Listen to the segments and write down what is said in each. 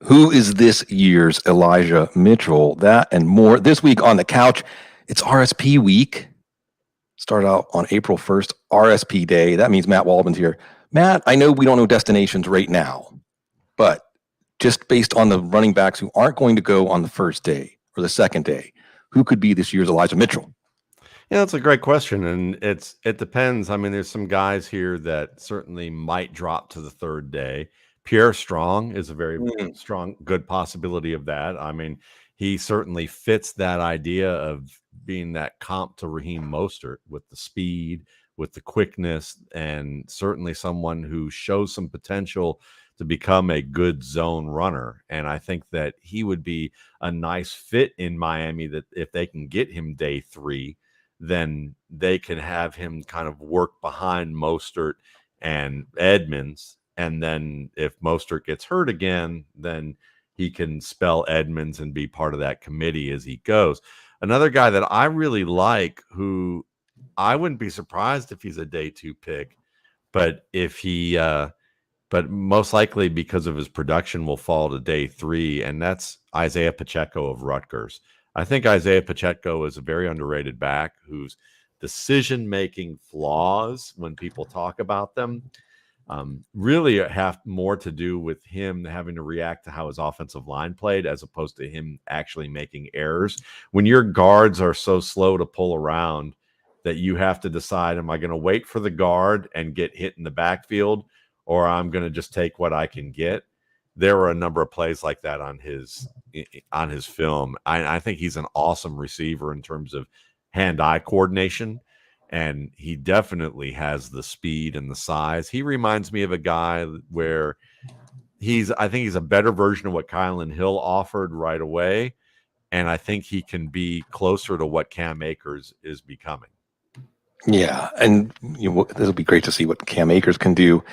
Who is this year's Elijah Mitchell? That and more this week on the couch. It's RSP week. Started out on April 1st, RSP day. That means Matt Waldman's here. Matt, I know we don't know destinations right now, but just based on the running backs who aren't going to go on the first day or the second day, who could be this year's Elijah Mitchell? Yeah, that's a great question, and it depends. I mean, there's some guys here that certainly might drop to the third day. Pierre Strong is a very strong, good possibility of that. I mean, he certainly fits that idea of being that comp to Raheem Mostert with the speed, with the quickness, and certainly someone who shows some potential to become a good zone runner. And I think that he would be a nice fit in Miami, that if they can get him day 3, then they can have him kind of work behind Mostert and Edmonds. And then if Mostert gets hurt again, then he can spell Edmonds and be part of that committee as he goes. Another guy that I really like, who I wouldn't be surprised if he's a day 2 pick, but but most likely because of his production will fall to day 3, and that's Isaiah Pacheco of Rutgers. I think Isaiah Pacheco is a very underrated back whose decision-making flaws, when people talk about them, really have more to do with him having to react to how his offensive line played as opposed to him actually making errors. When your guards are so slow to pull around that you have to decide, am I going to wait for the guard and get hit in the backfield, or I'm going to just take what I can get? There were a number of plays like that on his film. I think he's an awesome receiver in terms of hand-eye coordination, and he definitely has the speed and the size. He reminds me of a guy where I think he's a better version of what Kylan Hill offered right away, and I think he can be closer to what Cam Akers is becoming. Yeah, and it'll be great to see what Cam Akers can do.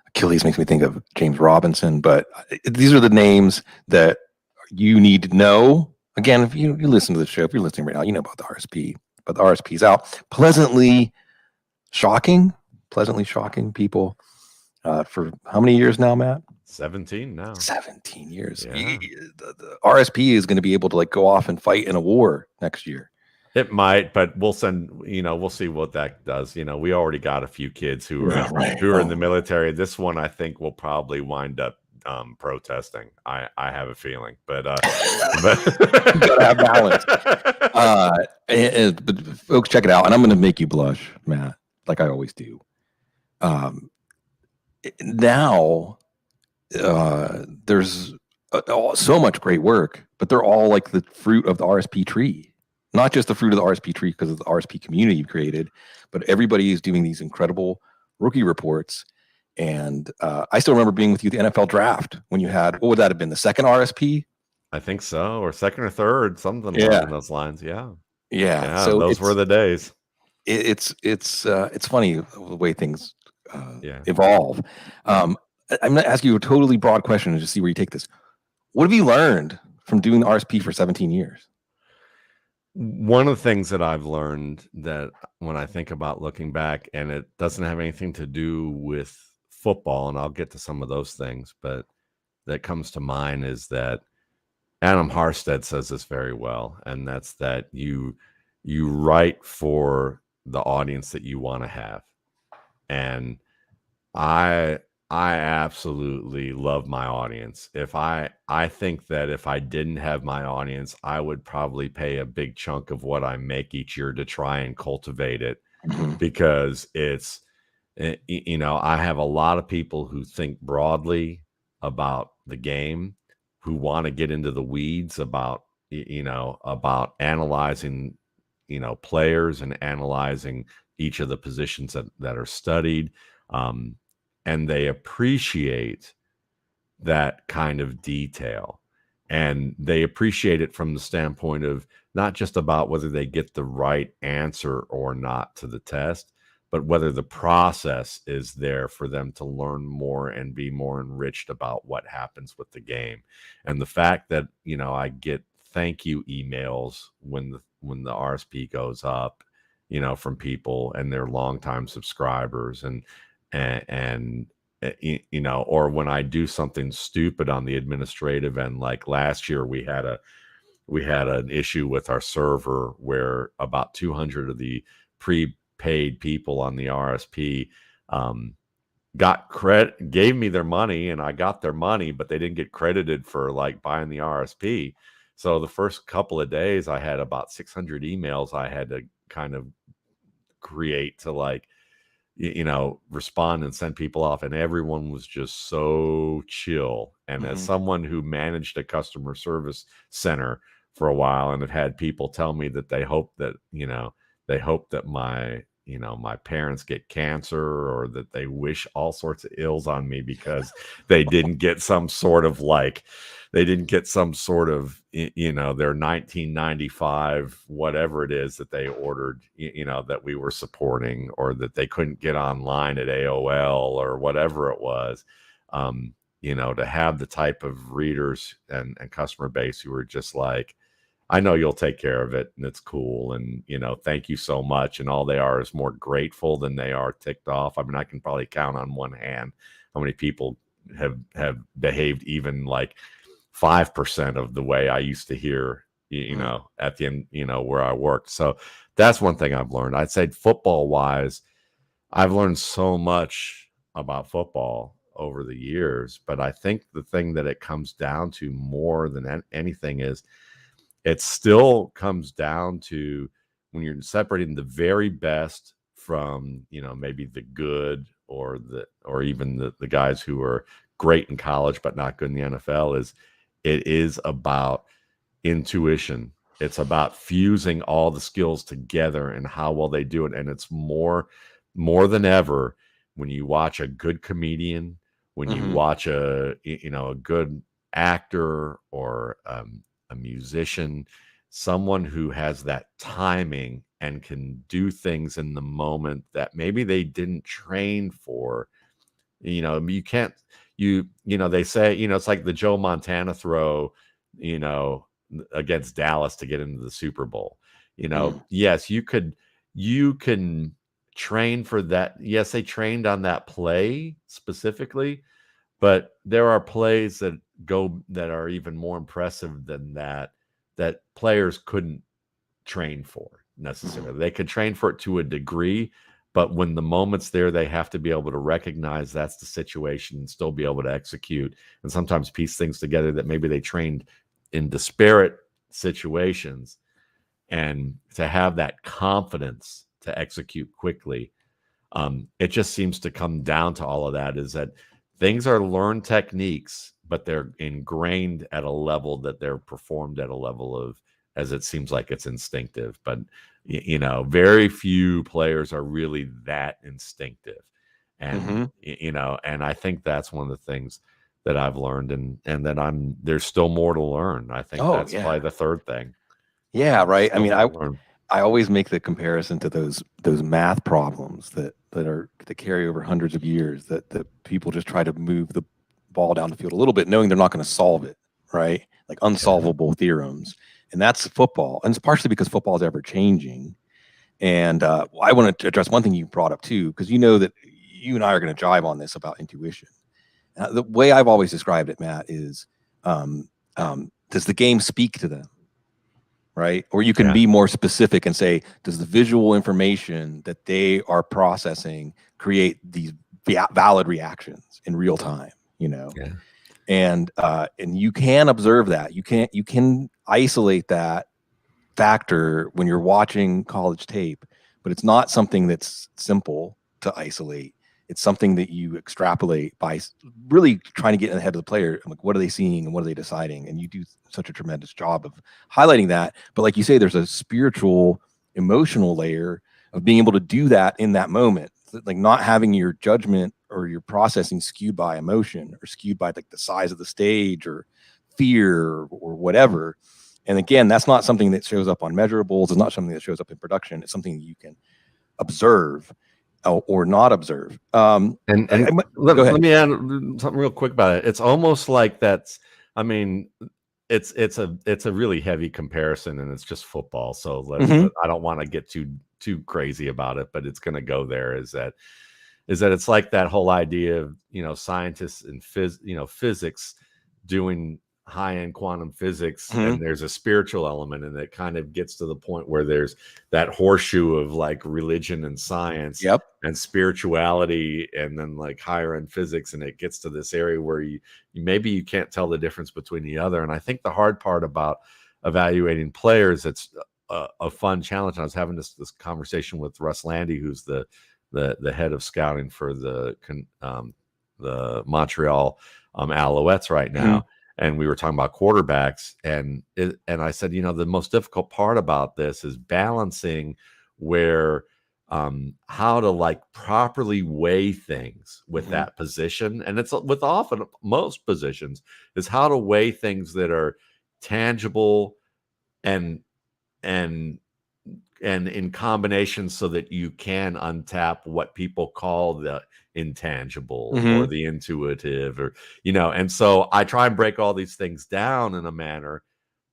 Achilles makes me think of James Robinson, but these are the names that you need to know. Again, if you listen to the show, if you're listening right now, you know about the RSP, but the RSP's out. Pleasantly shocking people for how many years now, Matt? 17 now. 17 years. Yeah. The RSP is going to be able to go off and fight in a war next year. It might, but we'll see what that does. We already got a few kids who are in the military. This one, I think, will probably wind up protesting. I have a feeling, but you gotta have balance. But folks, check it out, and I'm going to make you blush, Matt, like I always do. Now, there's so much great work, but they're all like the fruit of the RSP tree. Not just the fruit of the RSP tree because of the RSP community you created, but everybody is doing these incredible rookie reports. And I still remember being with you at the NFL draft when you had, what would that have been, the second RSP? I think so, or second or third, something along those lines. Yeah. So those were the days. It's funny the way things evolve. I'm going to ask you a totally broad question and just see where you take this. What have you learned from doing the RSP for 17 years? One of the things that I've learned, that when I think about looking back, and it doesn't have anything to do with football, and I'll get to some of those things, but that comes to mind is that Adam Harstead says this very well, and that's that you write for the audience that you want to have. And I absolutely love my audience. I think that if I didn't have my audience, I would probably pay a big chunk of what I make each year to try and cultivate it, because it's, I have a lot of people who think broadly about the game, who want to get into the weeds about analyzing, players and analyzing each of the positions that are studied. And they appreciate that kind of detail. And they appreciate it from the standpoint of not just about whether they get the right answer or not to the test, but whether the process is there for them to learn more and be more enriched about what happens with the game. And the fact that, I get thank you emails when the RSP goes up, from people and their longtime subscribers, and you know, or when I do something stupid on the administrative end, like last year we had an issue with our server where about 200 of the prepaid people on the RSP got credit, gave me their money, and I got their money, but they didn't get credited for like buying the RSP. So the first couple of days I had about 600 emails I had to kind of create to like, you know, respond and send people off, and everyone was just so chill. And as someone who managed a customer service center for a while and have had people tell me that they hope that my, you know, my parents get cancer, or that they wish all sorts of ills on me because they didn't get some sort of you know, their 1995 whatever it is that they ordered, you know, that we were supporting, or that they couldn't get online at AOL or whatever it was. You know, to have the type of readers and customer base who were just like, I know you'll take care of it and it's cool, and, you know, thank you so much. And all they are is more grateful than they are ticked off. I mean, I can probably count on one hand how many people have behaved even like 5% of the way I used to hear, you know, at the end, you know, where I worked. So that's one thing I've learned. I'd say football wise, I've learned so much about football over the years, but I think the thing that it comes down to more than anything is it still comes down to when you're separating the very best from, you know, maybe the good, or even the guys who are great in college but not good in the NFL, it is about intuition. It's about fusing all the skills together and how well they do it. And it's more than ever when you watch a good comedian, when you watch a good actor, or a musician, someone who has that timing and can do things in the moment that maybe they didn't train for. You know, you can't, you know, they say, you know, it's like the Joe Montana throw, you know, against Dallas to get into the Super Bowl. You know, yes, you can train for that. Yes, they trained on that play specifically, but there are plays that are even more impressive than that players couldn't train for necessarily. They could train for it to a degree, but when the moment's there, they have to be able to recognize that's the situation and still be able to execute, and sometimes piece things together that maybe they trained in disparate situations, and to have that confidence to execute quickly. It just seems to come down to all of that, is that things are learned techniques, but they're ingrained at a level that they're performed at a level of, as it seems like it's instinctive. But, you know, very few players are really that instinctive. And, you know, and I think that's one of the things that I've learned, and that there's still more to learn. I think that's probably the third thing. Yeah, right. I mean, Learn. I always make the comparison to those math problems that carry over hundreds of years, that people just try to move the ball down the field a little bit, knowing they're not going to solve it, right? Like unsolvable theorems. And that's football. And it's partially because football is ever changing. And I want to address one thing you brought up too, because you know that you and I are going to jive on this about intuition. The way I've always described it, Matt, is does the game speak to them? Right? Or you can be more specific and say, does the visual information that they are processing create these valid reactions in real time? You know, and you can observe that. You can isolate that factor when you're watching college tape, but it's not something that's simple to isolate. It's something that you extrapolate by really trying to get in the head of the player. Like, what are they seeing and what are they deciding? And you do such a tremendous job of highlighting that. But like you say, there's a spiritual, emotional layer of being able to do that in that moment. Like not having your judgment or your processing skewed by emotion, or skewed by like the size of the stage or fear or whatever. And again, that's not something that shows up on measurables. It's not something that shows up in production. It's something that you can observe or not observe. Let me add something real quick about it. It's almost like that's, I mean, it's a really heavy comparison, and it's just football. So I don't want to get too crazy about it, but it's going to go there. Is that is that it's like that whole idea of, scientists and physics doing high-end quantum physics, and there's a spiritual element, and it kind of gets to the point where there's that horseshoe of like religion and science and spirituality, and then like higher end physics, and it gets to this area where you maybe you can't tell the difference between the other. And I think the hard part about evaluating players, it's a fun challenge. And I was having this conversation with Russ Landy, who's the head of scouting for the Montreal Alouettes right now. And we were talking about quarterbacks, and I said, the most difficult part about this is balancing where how to like properly weigh things with that position. And it's with often most positions is how to weigh things that are tangible and in combination, so that you can untap what people call the intangible or the intuitive, or and so I try and break all these things down in a manner,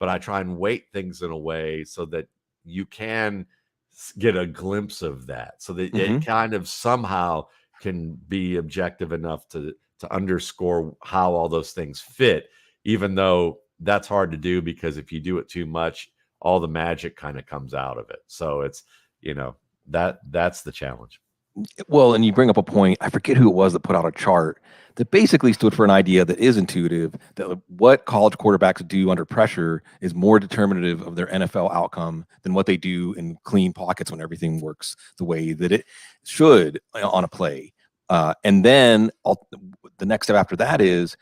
but I try and weight things in a way so that you can get a glimpse of that, so that it kind of somehow can be objective enough to underscore how all those things fit, even though that's hard to do, because if you do it too much, all the magic kind of comes out of it. So it's, that's the challenge. Well, and you bring up a point, I forget who it was that put out a chart that basically stood for an idea that is intuitive, that what college quarterbacks do under pressure is more determinative of their NFL outcome than what they do in clean pockets when everything works the way that it should on a play. And then the next step after that is,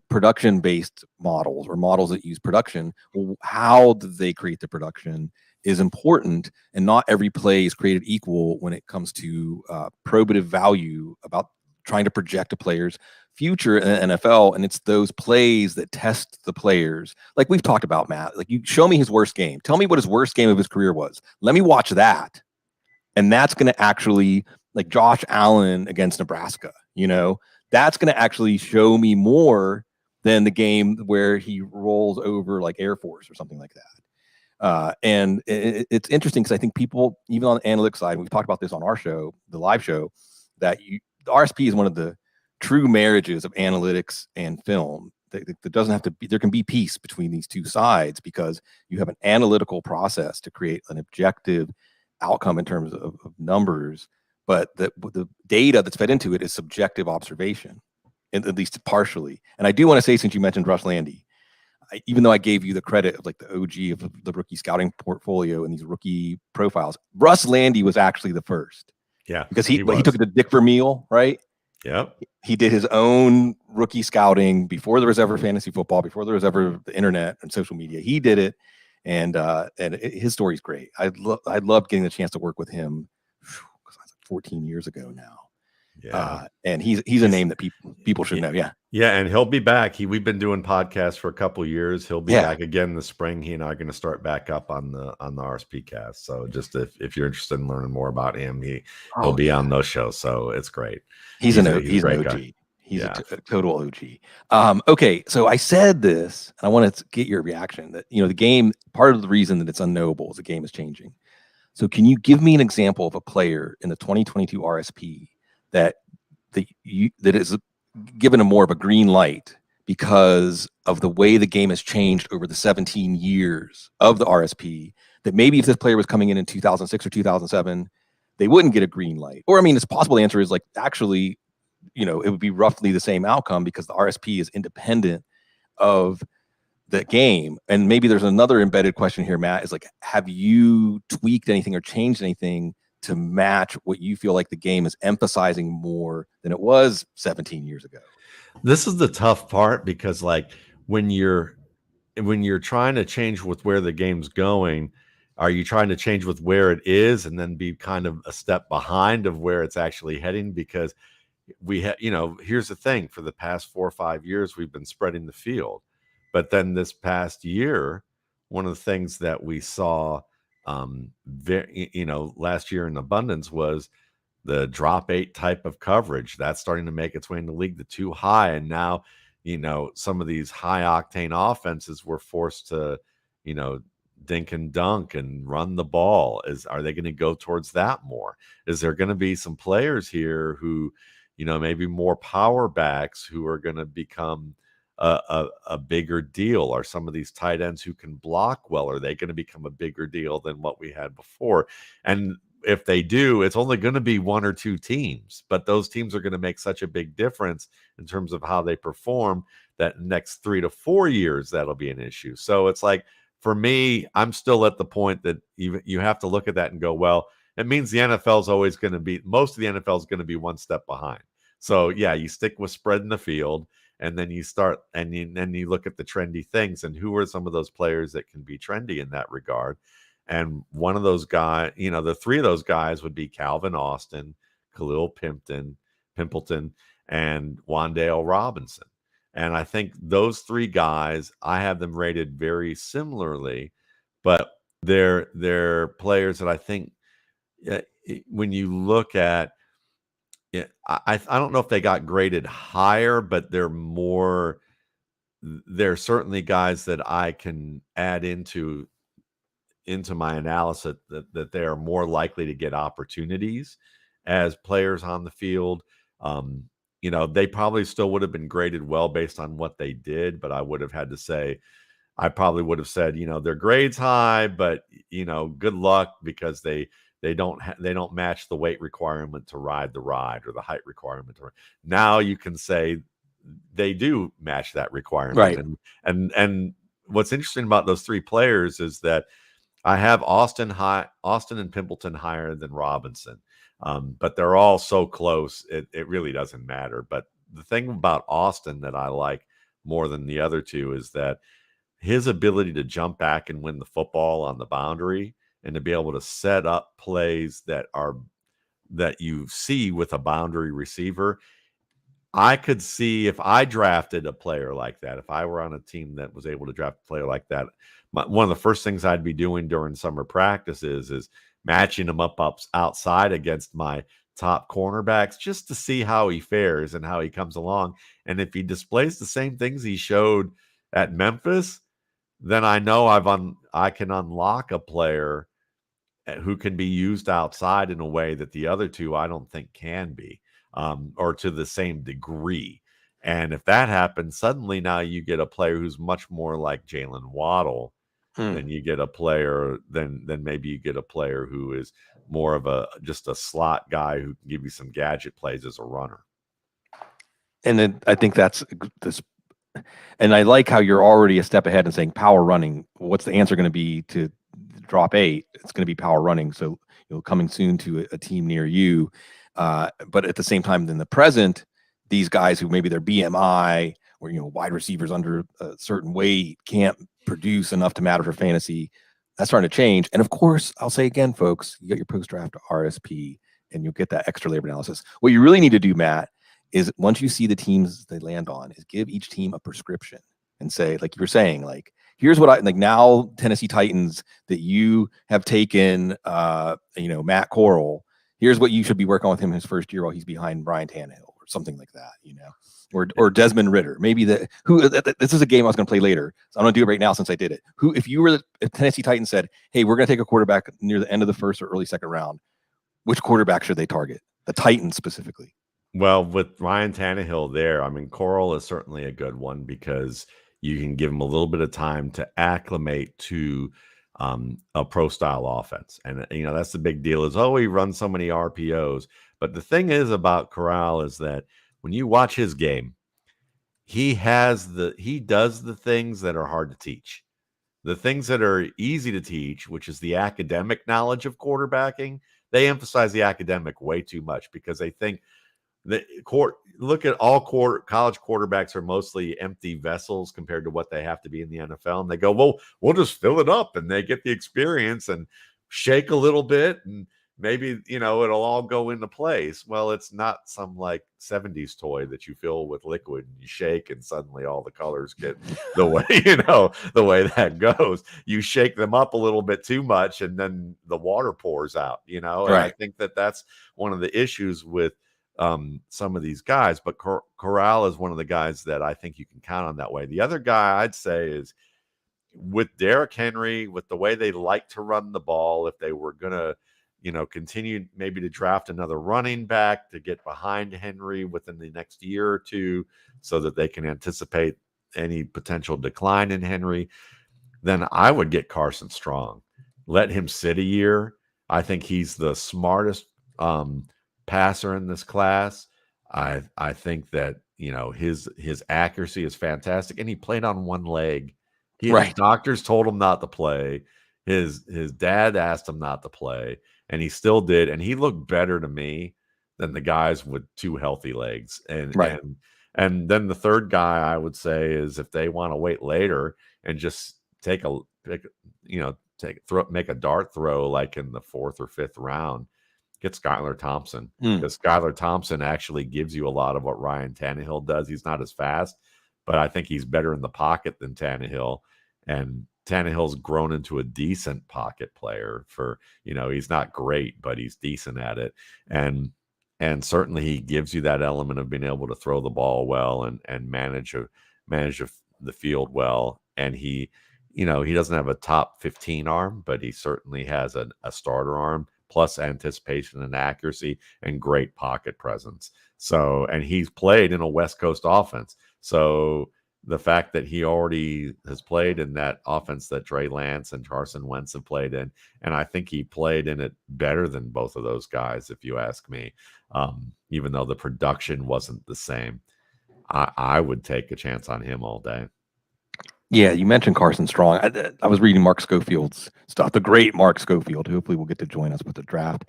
production-based models, or models that use production. Well, how do they create the production is important, and not every play is created equal when it comes to probative value about trying to project a player's future in the NFL. And it's those plays that test the players. Like we've talked about, Matt, like you show me his worst game. Tell me what his worst game of his career was. Let me watch that. And that's going to actually, like Josh Allen against Nebraska, that's going to actually show me more than the game where he rolls over like Air Force or something like that. And it's interesting because I think people, even on the analytics side, we've talked about this on our show, the live show, that the RSP is one of the true marriages of analytics and film. That doesn't have to be, there can be peace between these two sides, because you have an analytical process to create an objective outcome in terms of numbers, but the data that's fed into it is subjective observation, at least partially. And I do want to say, since you mentioned Russ Landy, even though I gave you the credit of like the OG of the rookie scouting portfolio and these rookie profiles, Russ Landy was actually the first. Yeah, because he took it to Dick Vermeil, right? Yep. He did his own rookie scouting before there was ever fantasy football, before there was ever the internet and social media. He did it, and his story's great. I loved getting the chance to work with him. 14 years ago now. Yeah. And he's a name that people should know. Yeah. Yeah. And he'll be back. We've been doing podcasts for a couple of years. He'll be back again in the spring. He and I are going to start back up on the RSP cast. So just if you're interested in learning more about him, he'll be on those shows. So it's great. He's an OG. Guy. He's a total OG. Okay. So I said this, and I want to get your reaction that, the game, part of the reason that it's unknowable is the game is changing. So can you give me an example of a player in the 2022 RSP that is given a more of a green light because of the way the game has changed over the 17 years of the RSP, that maybe if this player was coming in 2006 or 2007, they wouldn't get a green light? Or, I mean, it's possible the answer is like, actually, it would be roughly the same outcome because the RSP is independent of the game. And maybe there's another embedded question here, Matt, is like, have you tweaked anything or changed anything to match what you feel like the game is emphasizing more than it was 17 years ago? This is the tough part, because like when you're trying to change with where the game's going, are you trying to change with where it is and then be kind of a step behind of where it's actually heading? Because here's the thing, for the past 4 or 5 years, we've been spreading the field. But then this past year, one of the things that we saw, last year in abundance was the drop 8 type of coverage. That's starting to make its way in the league, the too high. And now, some of these high octane offenses were forced to, dink and dunk and run the ball? Are they going to go towards that more? Is there going to be some players here who, maybe more power backs who are going to become a bigger deal? Are some of these tight ends who can block well, are they going to become a bigger deal than what we had before? And if they do, it's only going to be one or two teams, but those teams are going to make such a big difference in terms of how they perform that next 3 to 4 years, that'll be an issue. So it's like, for me, I'm still at the point that you have to look at that and go, well, it means the NFL is always going to be, most of the NFL is going to be one step behind. So yeah, you stick with spreading the field, and then you start, and then you look at the trendy things and who are some of those players that can be trendy in that regard. And one of those guys, the three of those guys would be Calvin Austin, Khalil Pimpleton, and Wan'Dale Robinson. And I think those three guys, I have them rated very similarly, but they're players that I think when you look at it, I don't know if they got graded higher, but they're certainly guys that I can add into my analysis that they are more likely to get opportunities as players on the field. They probably still would have been graded well based on what they did, but I would have had to say, I probably would have said, their grade's high, but good luck, because they don't match the weight requirement to ride the ride, or the height requirement to ride. Now you can say they do match that requirement. Right. And what's interesting about those three players is that I have Austin and Pimpleton higher than Robinson. But they're all so close, it really doesn't matter. But the thing about Austin that I like more than the other two is that his ability to jump back and win the football on the boundary, and to be able to set up plays that you see with a boundary receiver. I could see, if I drafted a player like that, if I were on a team that was able to draft a player like that, one of the first things I'd be doing during summer practices is matching him up outside against my top cornerbacks, just to see how he fares and how he comes along. And if he displays the same things he showed at Memphis, then I know I can unlock a player who can be used outside in a way that the other two I don't think can be, or to the same degree. And if that happens, suddenly now you get a player who's much more like Jalen Waddle than you get a player, then maybe you get a player who is more of just a slot guy who can give you some gadget plays as a runner. And then I think that's this. And I like how you're already a step ahead and saying power running. What's the answer going to be to drop 8? It's going to be power running. So, coming soon to a team near you. But at the same time, in the present, these guys who maybe their BMI or, wide receivers under a certain weight can't produce enough to matter for fantasy. That's starting to change. And of course, I'll say again, folks, you got your post-draft RSP and you'll get that extra labor analysis. What you really need to do, Matt, is once you see the teams they land on, is give each team a prescription and say, like you were saying, like, here's what now Tennessee Titans that you have taken, Matt Corral, here's what you should be working on with him his first year while he's behind Brian Tannehill or something like that, or Desmond Ridder. Maybe this is a game I was going to play later. So I'm going to do it right now since I did it. If Tennessee Titans said, hey, we're going to take a quarterback near the end of the first or early second round, which quarterback should they target? The Titans specifically. Well, with Ryan Tannehill there, Corral is certainly a good one, because you can give him a little bit of time to acclimate to a pro style offense. And, that's the big deal is, he runs so many RPOs. But the thing is about Corral is that when you watch his game, he does the things that are hard to teach. The things that are easy to teach, which is the academic knowledge of quarterbacking, they emphasize the academic way too much, because they think look at all college quarterbacks are mostly empty vessels compared to what they have to be in the NFL. And they go, well, we'll just fill it up, and they get the experience and shake a little bit, and maybe, it'll all go into place. Well, it's not some like 70s toy that you fill with liquid and you shake and suddenly all the colors get the way, the way that goes. You shake them up a little bit too much and then the water pours out, and Right. I think that's one of the issues with some of these guys, but Corral is one of the guys that I think you can count on that way. The other guy I'd say is with Derrick Henry, with the way they like to run the ball, if they were going to, continue maybe to draft another running back to get behind Henry within the next year or two so that they can anticipate any potential decline in Henry, then I would get Carson Strong. Let him sit a year. I think he's the smartest passer in this class. I think that his accuracy is fantastic, and he played on one leg. His doctors told him not to play. His dad asked him not to play, and he still did. And he looked better to me than the guys with two healthy legs. And then the third guy I would say is, if they want to wait later and just make a dart throw like in the 4th or 5th round, get Skylar Thompson, because Skylar Thompson actually gives you a lot of what Ryan Tannehill does. He's not as fast, but I think he's better in the pocket than Tannehill. And Tannehill's grown into a decent pocket player he's not great, but he's decent at it. And certainly he gives you that element of being able to throw the ball well and manage the field well. And he doesn't have a top 15 arm, but he certainly has a starter arm, plus anticipation and accuracy and great pocket presence. So, and he's played in a West Coast offense. So the fact that he already has played in that offense that Trey Lance and Carson Wentz have played in, and I think he played in it better than both of those guys, if you ask me, even though the production wasn't the same. I would take a chance on him all day. Yeah, you mentioned Carson Strong. I was reading Mark Schofield's stuff, the great Mark Schofield. Hopefully will get to join us with the draft.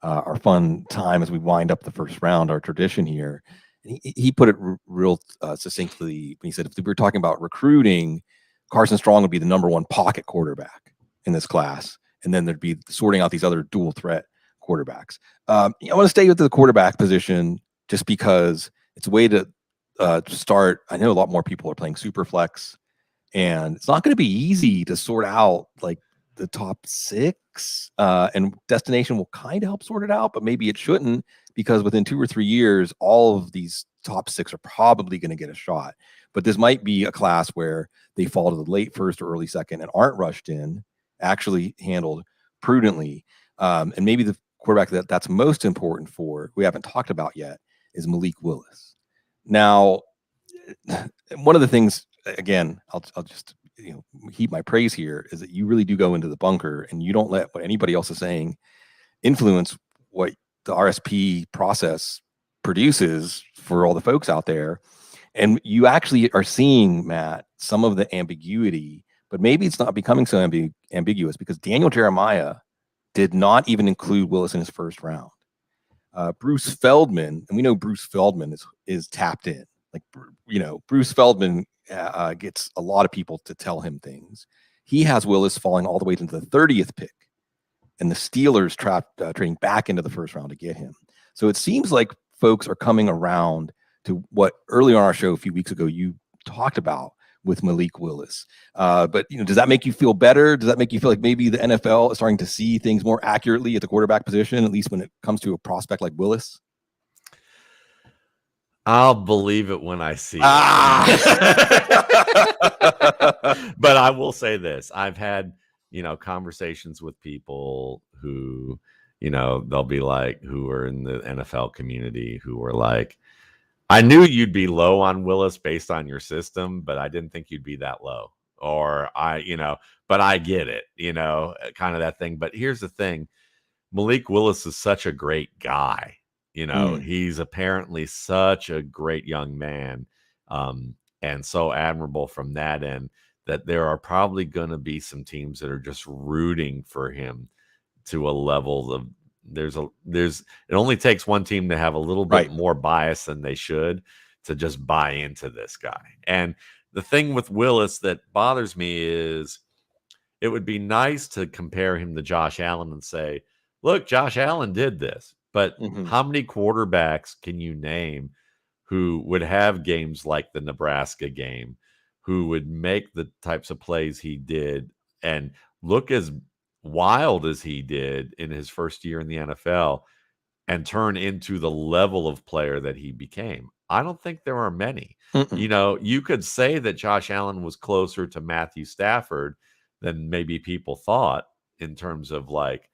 Our fun time as we wind up the first round, our tradition here. He put it real succinctly when he said, if we were talking about recruiting, Carson Strong would be the number one pocket quarterback in this class. And then there'd be sorting out these other dual threat quarterbacks. I want to stay with the quarterback position just because it's a way to start. I know a lot more people are playing super flex, and it's not going to be easy to sort out like the top 6, and Destination will kind of help sort it out, but maybe it shouldn't, because within 2 or 3 years, all of these top 6 are probably going to get a shot. But this might be a class where they fall to the late first or early second and aren't rushed in, actually handled prudently. And maybe the quarterback that's most important for, we haven't talked about yet, is Malik Willis. Now, one of the things, again, I'll just heap my praise here, is that you really do go into the bunker and you don't let what anybody else is saying influence what the RSP process produces for all the folks out there. And you actually are seeing, Matt, some of the ambiguity, but maybe it's not becoming so ambiguous because Daniel Jeremiah did not even include Willis in his first round. Bruce Feldman, and we know Bruce Feldman is tapped in. Like, Bruce Feldman gets a lot of people to tell him things. He has Willis falling all the way into the 30th pick, and the Steelers trading back into the first round to get him. So it seems like folks are coming around to what earlier on our show a few weeks ago you talked about with Malik Willis. But does that make you feel better? Does that make you feel like maybe the NFL is starting to see things more accurately at the quarterback position, at least when it comes to a prospect like Willis? I'll believe it when I see it. But I will say this. I've had, conversations with people who, they'll be like, who are in the NFL community, who are like, I knew you'd be low on Willis based on your system, but I didn't think you'd be that low. Or but I get it, kind of that thing. But here's the thing. Malik Willis is such a great guy. He's apparently such a great young man, and so admirable from that end, that there are probably going to be some teams that are just rooting for him to a level of it only takes one team to have a little bit more bias than they should to just buy into this guy. And the thing with Willis that bothers me is it would be nice to compare him to Josh Allen and say, look, Josh Allen did this. But how many quarterbacks can you name who would have games like the Nebraska game, who would make the types of plays he did and look as wild as he did in his first year in the NFL and turn into the level of player that he became? I don't think there are many. Mm-mm. You know, you could say that Josh Allen was closer to Matthew Stafford than maybe people thought in terms of like,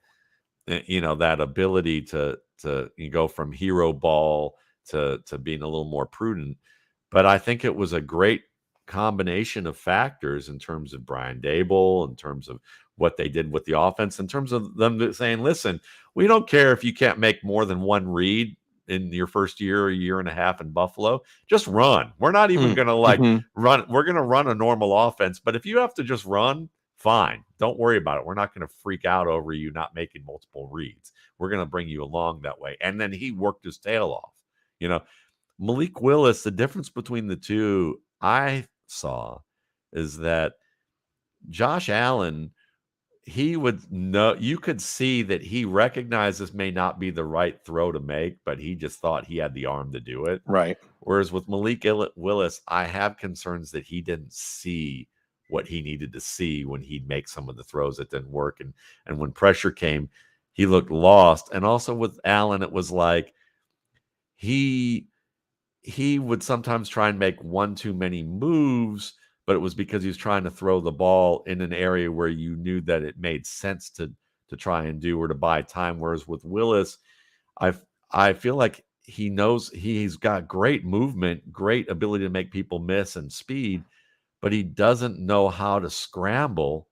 you know, that ability to you go from hero ball to being a little more prudent. But I think it was a great combination of factors in terms of Brian Dable, in terms of what they did with the offense, in terms of them saying, listen, we don't care if you can't make more than one read in your first year or year and a half in Buffalo. Just run. We're not even going to like run. We're going to run a normal offense. But if you have to just run, fine. Don't worry about it. We're not going to freak out over you not making multiple reads. We're going to bring you along that way. And then he worked his tail off. You know, Malik Willis, the difference between the two I saw is that Josh Allen, he would know, you could see that he recognized this may not be the right throw to make, but he just thought he had the arm to do it. Right. Whereas with Malik Willis, I have concerns that he didn't see what he needed to see when he'd make some of the throws that didn't work. And when pressure came, he looked lost. And also with Allen, it was like he would sometimes try and make one too many moves, but it was because he was trying to throw the ball in an area where you knew that it made sense to try and do or to buy time. Whereas with Willis, I feel like he knows he's got great movement, great ability to make people miss and speed, but he doesn't know how to scramble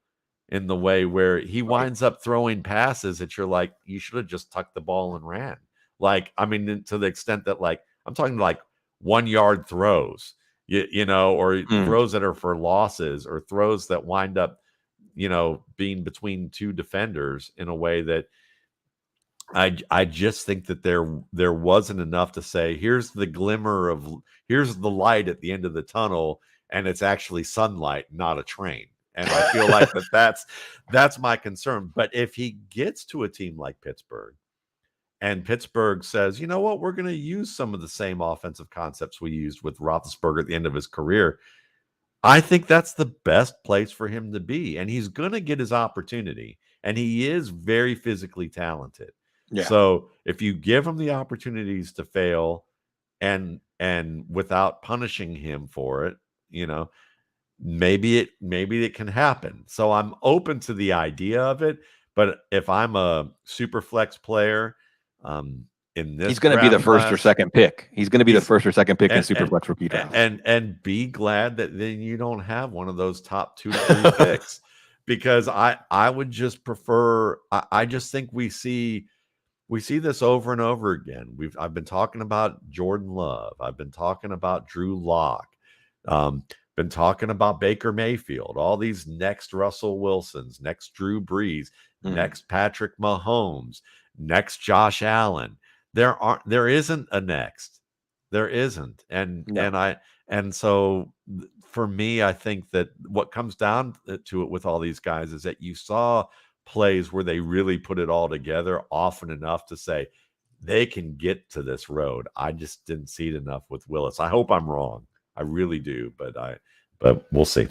in the way where he winds up throwing passes that you're like, you should have just tucked the ball and ran. Like, I mean, to the extent that like, I'm talking like 1 yard throws, you know, or throws that are for losses or throws that wind up, you know, being between two defenders in a way that I just think that there wasn't enough to say, here's the glimmer of, here's the light at the end of the tunnel, and it's actually sunlight, not a train. And I feel like that's my concern. But if he gets to a team like Pittsburgh, and Pittsburgh says, you know what, we're going to use some of the same offensive concepts we used with Roethlisberger at the end of his career, I think that's the best place for him to be. And he's going to get his opportunity. And he is very physically talented. Yeah. So if you give him the opportunities to fail and without punishing him for it, you know, maybe it can happen. So I'm open to the idea of it. But if I'm a super flex player, in this, he's going to be the first or second pick. He's going to be the first or second pick in super flex rookie draft. And be glad that then you don't have one of those top 2 to 3 picks, because I would just prefer. I just think we see this over and over again. I've been talking about Jordan Love. I've been talking about Drew Lock. Been talking about Baker Mayfield. All these next Russell Wilsons, next Drew Brees, next Patrick Mahomes, next Josh Allen. There isn't a next. There isn't. And so for me, I think that what comes down to it with all these guys is that you saw plays where they really put it all together often enough to say they can get to this road. I just didn't see it enough with Willis. I hope I'm wrong. I really do, but we'll see.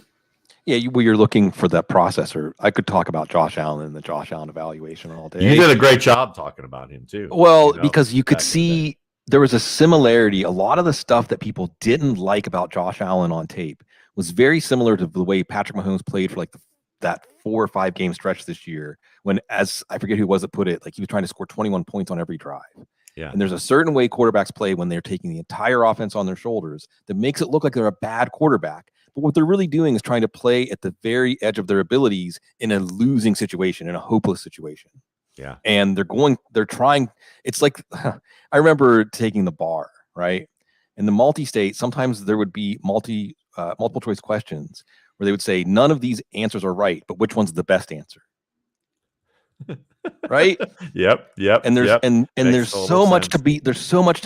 Yeah, you're looking for that processor. I could talk about Josh Allen and the Josh Allen evaluation all day. You did a great job talking about him too. Well, because you could see there was a similarity. A lot of the stuff that people didn't like about Josh Allen on tape was very similar to the way Patrick Mahomes played for like that 4 or 5 game stretch this year when, as I forget who it was that put it, like he was trying to score 21 points on every drive. Yeah. And there's a certain way quarterbacks play when they're taking the entire offense on their shoulders that makes it look like they're a bad quarterback. But what they're really doing is trying to play at the very edge of their abilities in a losing situation, in a hopeless situation. Yeah. And they're trying. It's like, I remember taking the bar, right? In the multi-state, sometimes there would be multiple choice questions where they would say, none of these answers are right, but which one's the best answer? Right? Yep. And there's so much to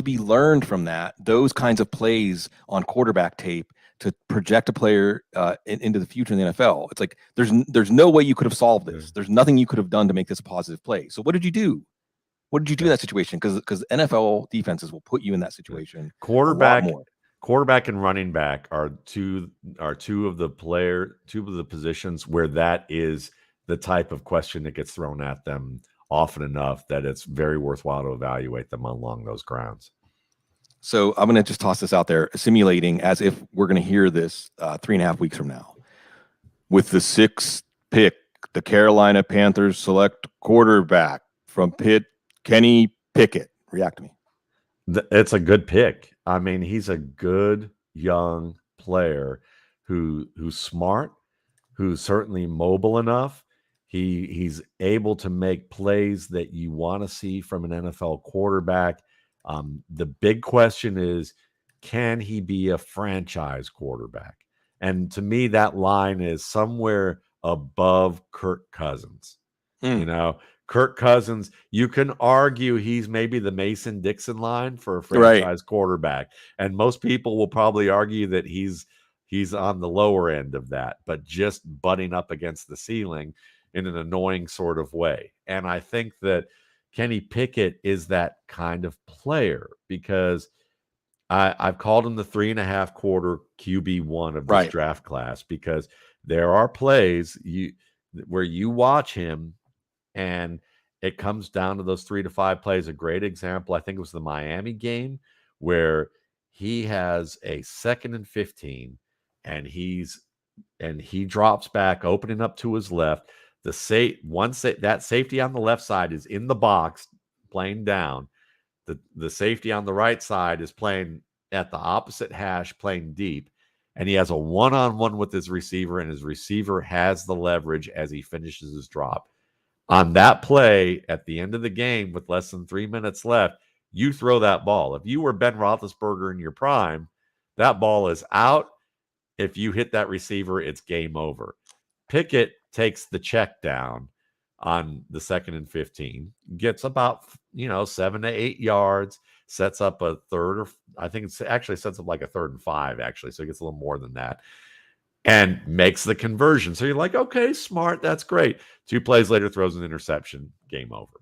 be learned from that. Those kinds of plays on quarterback tape to project a player into the future in the NFL. It's like there's no way you could have solved this. There's nothing you could have done to make this a positive play. So what did you do? What did you do in that situation? Because NFL defenses will put you in that situation. Quarterback and running back are two of the positions where that is the type of question that gets thrown at them often enough that it's very worthwhile to evaluate them along those grounds. So I'm going to just toss this out there, simulating as if we're going to hear this 3.5 weeks from now. With the 6th pick, the Carolina Panthers select quarterback from Pitt, Kenny Pickett. React to me. It's a good pick. I mean, he's a good young player who's smart, who's certainly mobile enough. He's able to make plays that you want to see from an NFL quarterback. The big question is, can he be a franchise quarterback? And to me, that line is somewhere above Kirk Cousins. You know, Kirk Cousins, you can argue he's maybe the Mason Dixon line for a franchise quarterback. And most people will probably argue that he's on the lower end of that, but just butting up against the ceiling in an annoying sort of way. And I think that Kenny Pickett is that kind of player because I've called him the 3.5 quarter QB1 of this draft class because there are plays where you watch him and it comes down to those 3 to 5 plays. A great example, I think it was the Miami game where he has a 2nd and 15 and he drops back, opening up to his left. That safety on the left side is in the box playing down. The safety on the right side is playing at the opposite hash, playing deep. And he has a one-on-one with his receiver, and his receiver has the leverage as he finishes his drop. On that play, at the end of the game, with less than 3 minutes left, you throw that ball. If you were Ben Roethlisberger in your prime, that ball is out. If you hit that receiver, it's game over. Pickett takes the check down on the 2nd and 15, gets about 7 to 8 yards, sets up a third, or I think it's actually sets up like a 3rd and 5, actually, so it gets a little more than that, and makes the conversion. So you're like, okay, smart, that's great. 2 plays later, throws an interception, game over.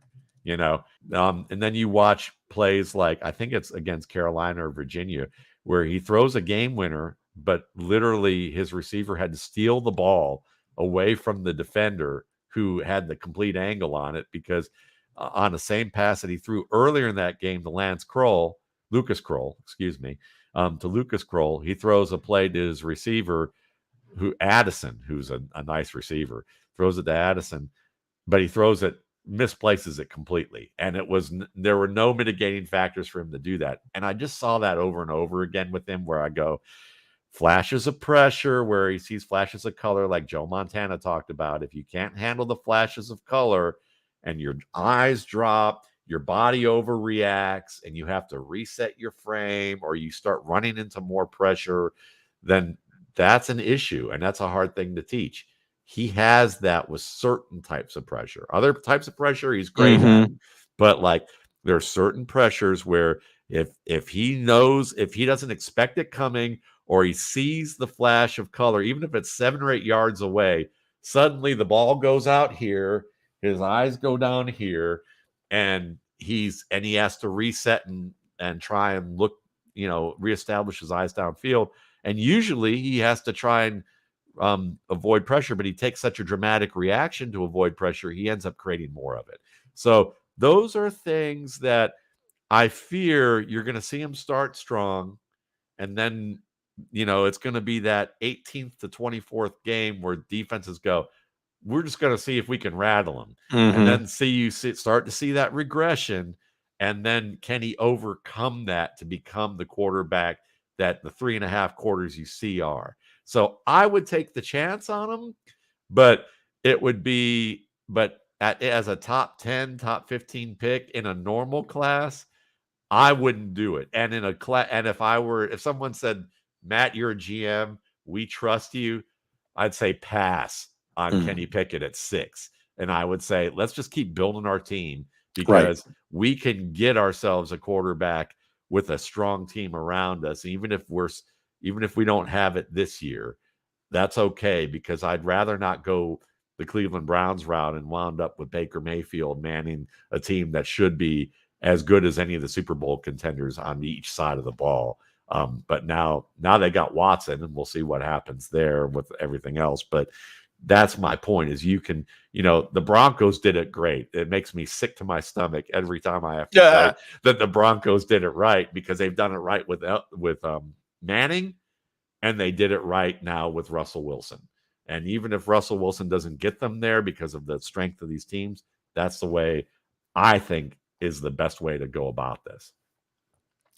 And then you watch plays like, I think it's against Carolina or Virginia, where he throws a game winner, but literally his receiver had to steal the ball away from the defender who had the complete angle on it because on the same pass that he threw earlier in that game to Lucas Kroll, he throws a play to his receiver, Addison, who's a nice receiver, throws it to Addison, but he misplaces it completely. And there were no mitigating factors for him to do that. And I just saw that over and over again with him where I go, flashes of pressure, where he sees flashes of color, like Joe Montana talked about. If you can't handle the flashes of color and your eyes drop, your body overreacts, and you have to reset your frame, or you start running into more pressure, then that's an issue. And that's a hard thing to teach. He has that with certain types of pressure. Other types of pressure, he's great at. But like, there are certain pressures where if he doesn't expect it coming, or he sees the flash of color, even if it's 7 or 8 yards away, suddenly the ball goes out here, his eyes go down here, and he has to reset and try and look, reestablish his eyes downfield. And usually he has to try and avoid pressure, but he takes such a dramatic reaction to avoid pressure, he ends up creating more of it. So those are things that I fear you're going to see him start strong, and then it's going to be that 18th to 24th game where defenses go, we're just going to see if we can rattle them. And then start to see that regression. And then can he overcome that to become the quarterback that the 3.5 quarters you see are? So I would take the chance on him, but as a top 10, top 15 pick in a normal class, I wouldn't do it. And in a class, and if someone said, Matt, you're a GM, we trust you, I'd say pass on Kenny Pickett at 6. And I would say, let's just keep building our team, because we can get ourselves a quarterback with a strong team around us. Even if we don't have it this year, that's okay, because I'd rather not go the Cleveland Browns route and wound up with Baker Mayfield manning a team that should be as good as any of the Super Bowl contenders on each side of the ball. But now they got Watson, and we'll see what happens there with everything else. But that's my point is the Broncos did it great. It makes me sick to my stomach every time I have to say that the Broncos did it right, because they've done it right with Manning, and they did it right now with Russell Wilson. And even if Russell Wilson doesn't get them there because of the strength of these teams, that's the way I think is the best way to go about this.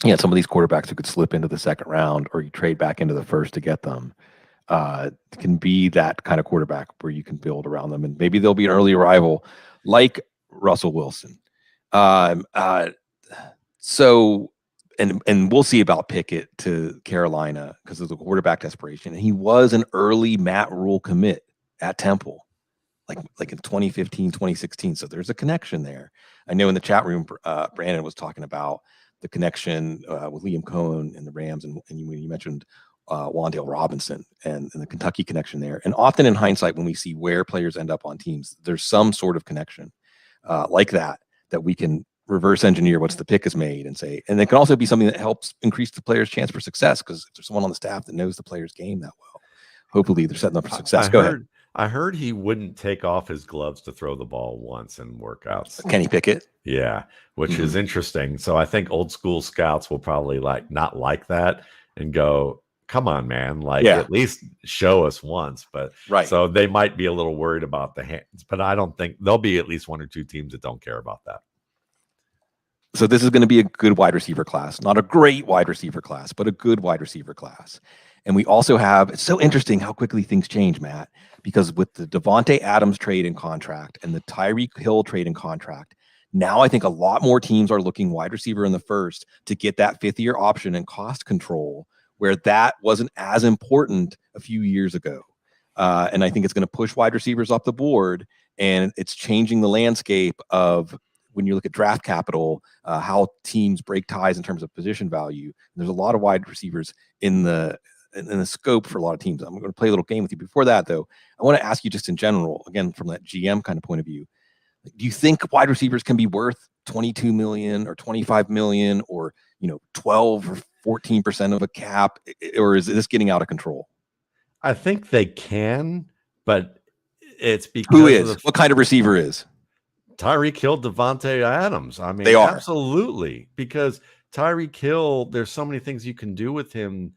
Yeah, some of these quarterbacks who could slip into the second round, or you trade back into the first to get them, can be that kind of quarterback where you can build around them, and maybe they'll be an early arrival like Russell Wilson. So we'll see about Pickett to Carolina because of the quarterback desperation. And he was an early Matt Rule commit at Temple, like in 2015, 2016. So there's a connection there. I know in the chat room, Brandon was talking about the connection with Liam Cohen and the Rams, and when you mentioned Wan'Dale Robinson and the Kentucky connection there. And often in hindsight, when we see where players end up on teams, there's some sort of connection like that we can reverse engineer once the pick is made and say, and it can also be something that helps increase the player's chance for success, because if there's someone on the staff that knows the player's game that well, hopefully they're setting up for success. Go ahead. I heard he wouldn't take off his gloves to throw the ball once in workouts. Kenny Pickett? Yeah, which is interesting. So I think old school scouts will probably not like that and go, come on, man, at least show us once. But so they might be a little worried about the hands, but I don't think there'll be at least one or two teams that don't care about that. So this is going to be a good wide receiver class, not a great wide receiver class, but a good wide receiver class. And we also have, it's so interesting how quickly things change, Matt, because with the Devontae Adams trade and contract and the Tyreek Hill trade and contract, now I think a lot more teams are looking wide receiver in the first to get that fifth-year option and cost control, where that wasn't as important a few years ago. And I think it's going to push wide receivers up the board, and it's changing the landscape of, when you look at draft capital, how teams break ties in terms of position value. There's a lot of wide receivers in the scope for a lot of teams. I'm going to play a little game with you. Before that, though, I want to ask you just in general, again, from that GM kind of point of view, do you think wide receivers can be worth $22 million or $25 million or 12 or 14% of a cap, or is this getting out of control? I think they can, but it's because who is what kind of receiver is Tyreek Hill, Devontae Adams. I mean, they are absolutely, because Tyreek Hill, there's so many things you can do with him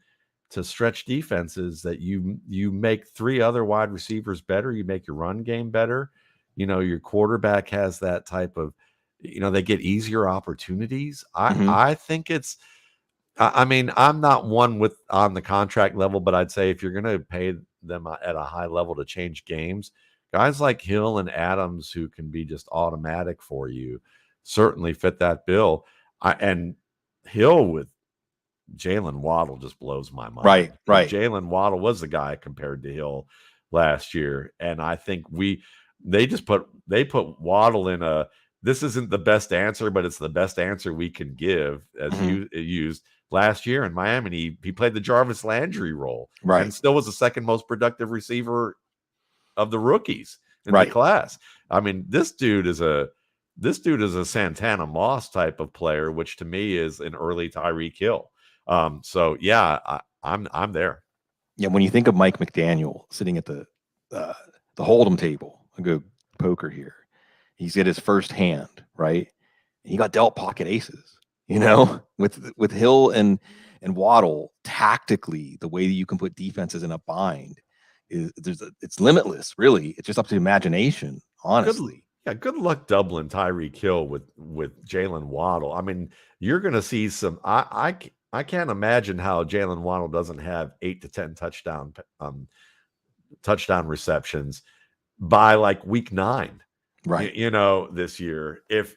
to stretch defenses that you make three other wide receivers better. You make your run game better. Your quarterback has that type of, they get easier opportunities. I think it's, I mean, I'm not one on the contract level, but I'd say if you're going to pay them at a high level to change games, guys like Hill and Adams, who can be just automatic for you, certainly fit that bill. And Hill with Jalen Waddle just blows my mind. Right. Jalen Waddle was the guy compared to Hill last year, and I think they put Waddle in this isn't the best answer, but it's the best answer we can give, as you used last year in Miami. He played the Jarvis Landry role, and still was the second most productive receiver of the rookies in the class. I mean, this dude is a Santana Moss type of player, which to me is an early Tyreek Hill. So yeah, I'm there. Yeah, when you think of Mike McDaniel sitting at the hold'em table, I go poker here. He's at his first hand, right? And he got dealt pocket aces, with Hill and Waddle. Tactically, the way that you can put defenses in a bind it's limitless, really. It's just up to imagination, honestly. Good luck doubling Tyreek Hill with Jalen Waddle. I mean, you're going to see some. I can't imagine how Jalen Waddle doesn't have 8 to 10 touchdown receptions by like week 9, right? This year, if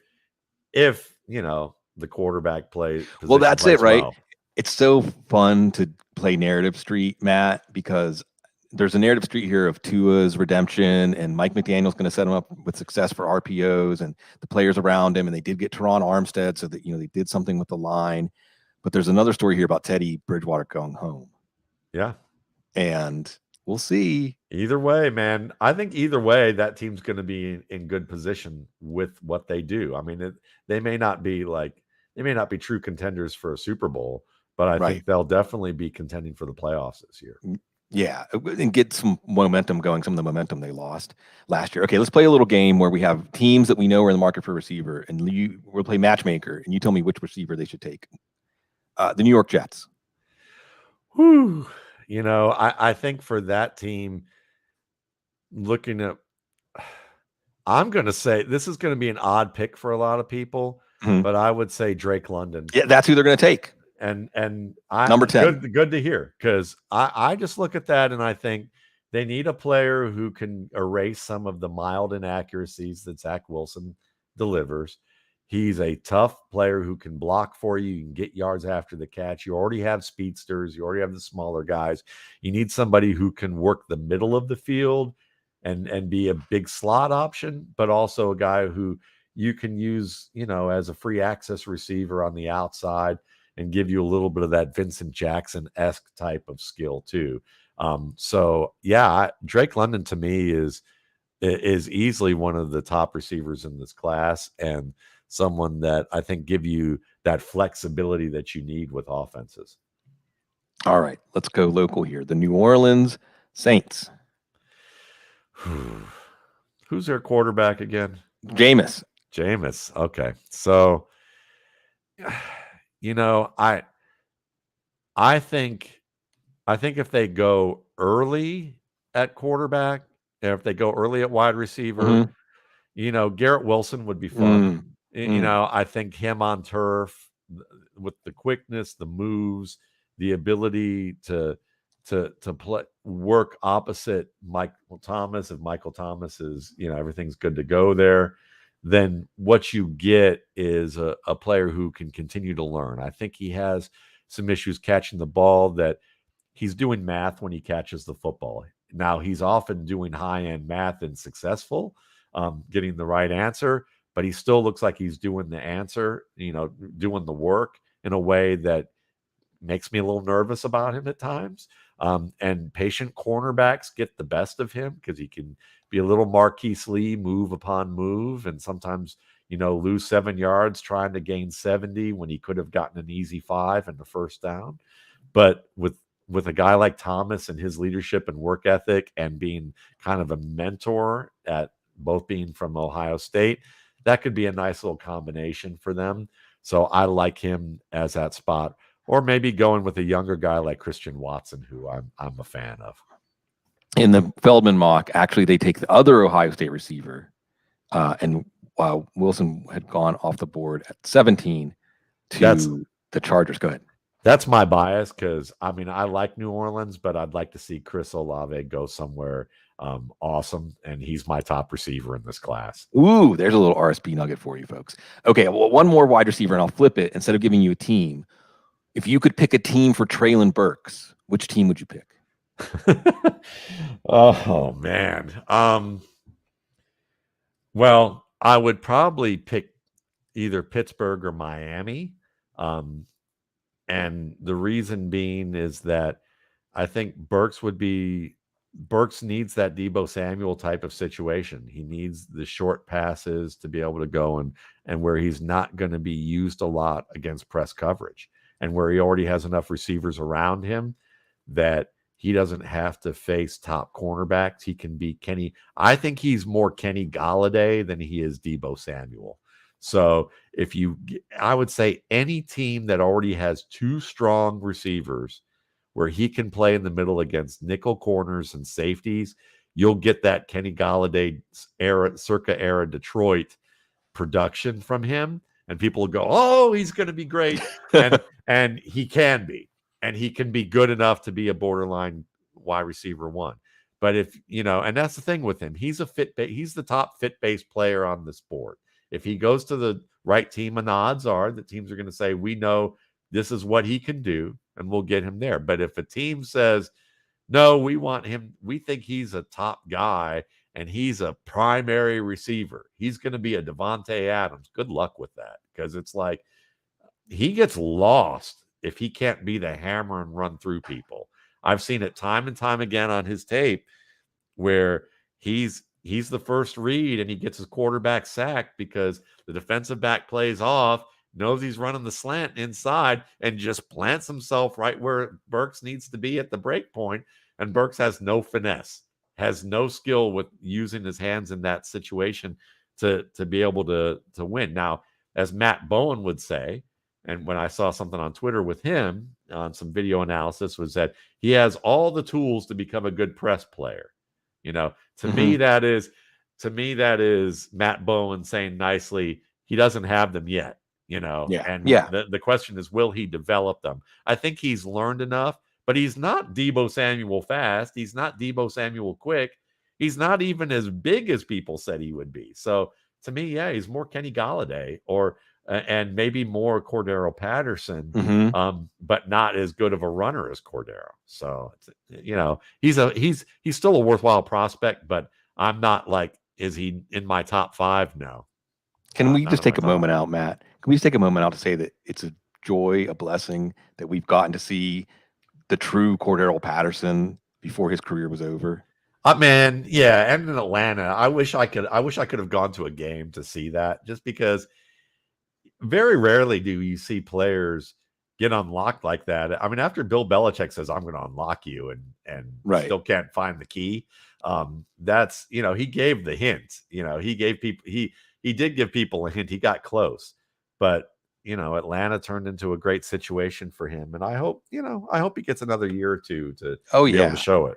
the quarterback plays. Well, that's it, right? Well. It's so fun to play narrative street, Matt, because there's a narrative street here of Tua's redemption, and Mike McDaniel's going to set him up with success for RPOs and the players around him. And they did get Teron Armstead, so that, they did something with the line. But there's another story here about Teddy Bridgewater going home. Yeah. And we'll see. Either way, man, I think either way, that team's going to be in good position with what they do. I mean, they may not be true contenders for a Super Bowl, but I think they'll definitely be contending for the playoffs this year. Yeah, and get some momentum going, some of the momentum they lost last year. Okay, let's play a little game where we have teams that we know are in the market for a receiver, and we'll play matchmaker, and you tell me which receiver they should take. The New York Jets. Whew. I think for that team, looking at, I'm going to say this is going to be an odd pick for a lot of people, but I would say Drake London. Yeah, that's who they're going to take. And number 10. Good to hear, because I just look at that and I think they need a player who can erase some of the mild inaccuracies that Zach Wilson delivers. He's a tough player who can block for you. You can get yards after the catch. You already have speedsters. You already have the smaller guys. You need somebody who can work the middle of the field and be a big slot option, but also a guy who you can use, as a free access receiver on the outside and give you a little bit of that Vincent Jackson-esque type of skill too. So yeah, Drake London to me is easily one of the top receivers in this class, and someone that I think give you that flexibility that you need with offenses. All right, let's go local here. The New Orleans Saints. Who's their quarterback again? Jameis. Okay. So, I think if they go early at quarterback, if they go early at wide receiver, Garrett Wilson would be fun. I think him on turf with the quickness, the moves, the ability to play, work opposite Michael Thomas. If Michael Thomas is, everything's good to go there, then what you get is a player who can continue to learn. I think he has some issues catching the ball, that he's doing math when he catches the football. Now, he's often doing high-end math and successful, getting the right answer, but he still looks like he's doing the answer, doing the work in a way that makes me a little nervous about him at times. And patient cornerbacks get the best of him because he can be a little Marquise Lee, move upon move, and sometimes, lose 7 yards trying to gain 70 when he could have gotten an easy 5 and the first down. But with a guy like Thomas and his leadership and work ethic and being kind of a mentor, at both being from Ohio State, that could be a nice little combination for them. So I like him as that spot. Or maybe going with a younger guy like Christian Watson, who I'm a fan of. In the Feldman mock, actually, they take the other Ohio State receiver, and while Wilson had gone off the board at 17 to the Chargers. Go ahead. That's my bias, because, I like New Orleans, but I'd like to see Chris Olave go somewhere awesome, and he's my top receiver in this class. Ooh, there's a little RSP nugget for you folks. Okay, well, one more wide receiver, and I'll flip it. Instead of giving you a team, if you could pick a team for Treylon Burks, which team would you pick? Oh, man. Well, I would probably pick either Pittsburgh or Miami. And the reason being is that I think Burks needs that Deebo Samuel type of situation. He needs the short passes to be able to go and where he's not going to be used a lot against press coverage, and where he already has enough receivers around him that he doesn't have to face top cornerbacks. He can be Kenny. I think he's more Kenny Galladay than he is Deebo Samuel. So I would say any team that already has two strong receivers where he can play in the middle against nickel corners and safeties, you'll get that Kenny Galladay circa era Detroit production from him. And people will go, oh, he's going to be great. And he can be. And he can be good enough to be a borderline wide receiver 1. But and that's the thing with him. He's he's the top fit-based player on this board. If he goes to the right team, and the odds are that teams are going to say, we know this is what he can do, and we'll get him there. But if a team says, no, we want him, we think he's a top guy, and he's a primary receiver, he's going to be a Devontae Adams, good luck with that. Because it's like, he gets lost if he can't be the hammer and run through people. I've seen it time and time again on his tape where he's the first read and he gets his quarterback sacked because the defensive back plays off knows he's running the slant inside, and just plants himself right where Burks needs to be at the break point. And Burks has no finesse, has no skill with using his hands in that situation to be able to win. Now, as Matt Bowen would say, and when I saw something on Twitter with him on some video analysis, was that he has all the tools to become a good press player. To me, that is Matt Bowen saying nicely, he doesn't have them yet, and the question is, will he develop them? I think he's learned enough, but he's not Deebo Samuel fast. He's not Deebo Samuel quick. He's not even as big as people said he would be. So to me, yeah, he's more Kenny Golladay and maybe more Cordero Patterson, but not as good of a runner as Cordero. So, he's still a worthwhile prospect, but I'm not like, is he in my top 5? No. Can we just take a moment out, Matt? Can we just take a moment out to say that it's a joy, a blessing that we've gotten to see the true Cordero Patterson before his career was over? Man, yeah, and in Atlanta, I wish I could have gone to a game to see that, just because very rarely do you see players get unlocked like that. I mean, after Bill Belichick says, "I'm going to unlock you," and still can't find the key. That's, he gave the hint. He gave people he did give people a hint. He got close, but Atlanta turned into a great situation for him, and I hope he gets another year or two to be able to show it.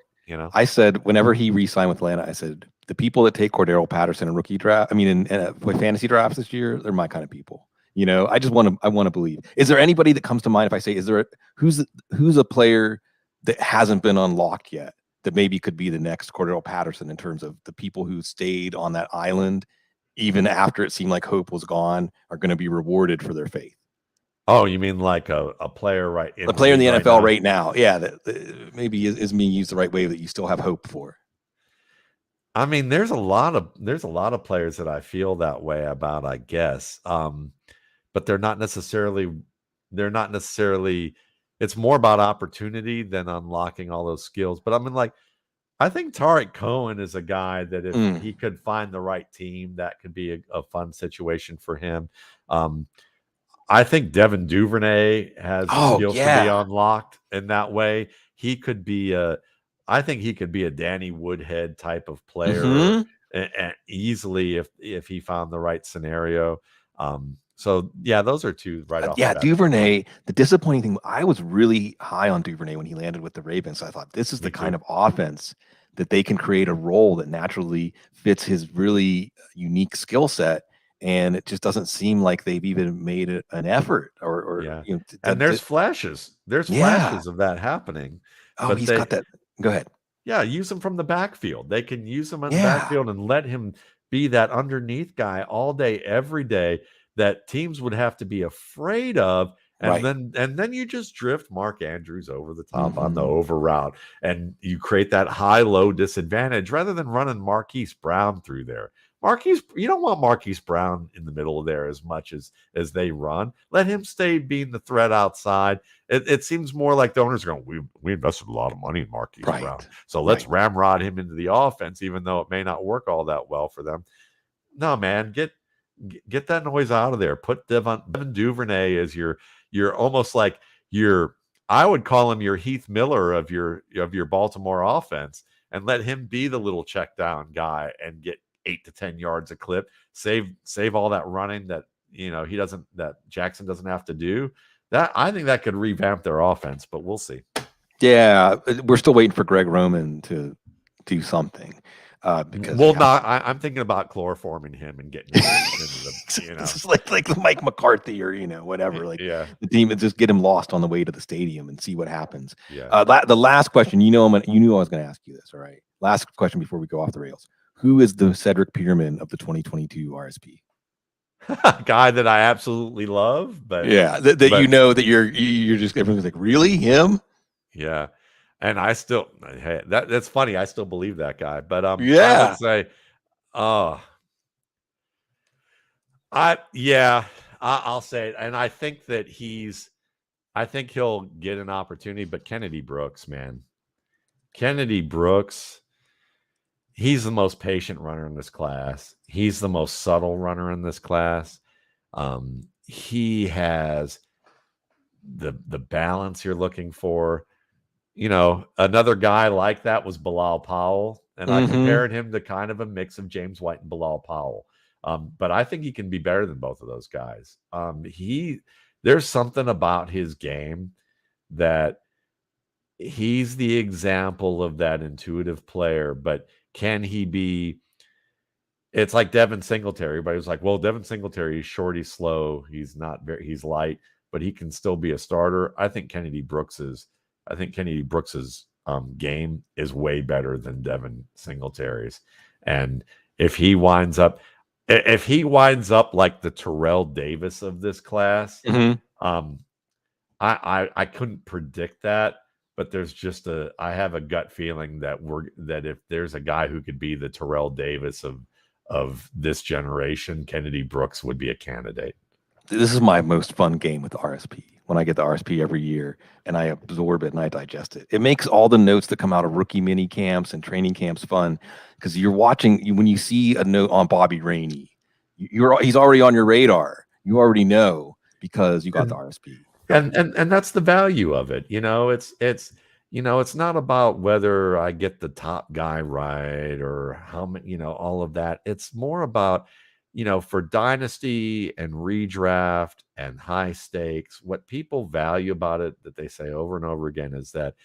I said whenever he re-signed with Atlanta, I said the people that take Cordero Patterson in rookie draft, in fantasy drafts this year, they're my kind of people. I want to believe. Is there anybody that comes to mind if I say, who's a player that hasn't been unlocked yet that maybe could be the next Cordero Patterson in terms of the people who stayed on that island even after it seemed like hope was gone are going to be rewarded for their faith? Oh, you mean like a player, right? A player in the NFL right now. Yeah, that maybe is being used the right way that you still have hope for. I mean, there's a lot of players that I feel that way about, I guess. But they're not necessarily, it's more about opportunity than unlocking all those skills. But I think Tariq Cohen is a guy that if he could find the right team, that could be a fun situation for him. I think Devin Duvernay has skills to be unlocked in that way. I think he could be a Danny Woodhead type of player and easily if he found the right scenario. So yeah, those are two right off. Yeah, Duvernay. The disappointing thing, I was really high on Duvernay when he landed with the Ravens. So I thought this is the kind of offense that they can create a role that naturally fits his really unique skill set. And it just doesn't seem like they've even made an effort and there's flashes. There's flashes of that happening. Oh, but he's got that. Go ahead. Yeah, use him from the backfield. They can use him in the backfield and let him be that underneath guy all day, every day that teams would have to be afraid of. And then you just drift Mark Andrews over the top on the over route, and you create that high-low disadvantage rather than running Marquise Brown through there. You don't want Marquise Brown in the middle of there as much as they run. Let him stay being the threat outside. It seems more like the owners are going, we invested a lot of money in Marquise Brown, so let's ramrod him into the offense, even though it may not work all that well for them. No, man, get that noise out of there. Put Devin Duvernay as your almost like I would call him your Heath Miller of your Baltimore offense, and let him be the little check down guy and get 8 to 10 yards a clip. Save all that running that that Jackson doesn't have to do. That I think that could revamp their offense, but we'll see. Yeah, we're still waiting for Greg Roman to do something. Because I'm thinking about chloroforming him and getting him into the, This is like the Mike McCarthy or whatever. The team just get him lost on the way to the stadium and see what happens. Yeah. The last question, you knew I was going to ask you this. All right, last question before we go off the rails. Who is the Cedric Peterman of the 2022 RSP? Guy that I absolutely love, but that you're just everyone's like, really him? Yeah. And I still, that's funny. I still believe that guy, but I would say, I'll say it. And I think that I think he'll get an opportunity, but Kennedy Brooks, he's the most patient runner in this class. He's the most subtle runner in this class. he has the balance you're looking for. You know, another guy like that was Bilal Powell, and I compared him to kind of a mix of James White and Bilal Powell. But I think he can be better than both of those guys. There's something about his game that he's the example of that intuitive player, but can he be? It's like Devin Singletary. Everybody was like, well, Devin Singletary is short, he's slow, he's he's light, but he can still be a starter. I think Kennedy Brooks's game is way better than Devin Singletary's. And if he winds up like the Terrell Davis of this class, I couldn't predict that, but there's just I have a gut feeling that if there's a guy who could be the Terrell Davis of this generation, Kennedy Brooks would be a candidate. This is my most fun game with the RSP. When I get the RSP every year and I absorb it and I digest it, it makes all the notes that come out of rookie mini camps and training camps fun, because you're watching. When you see a note on Bobby Rainey, he's already on your radar. You already know because you got the RSP. And that's the value of it. You know, it's not about whether I get the top guy right or how many, all of that. It's more about, for dynasty and redraft and high stakes, what people value about it, that they say over and over again, is that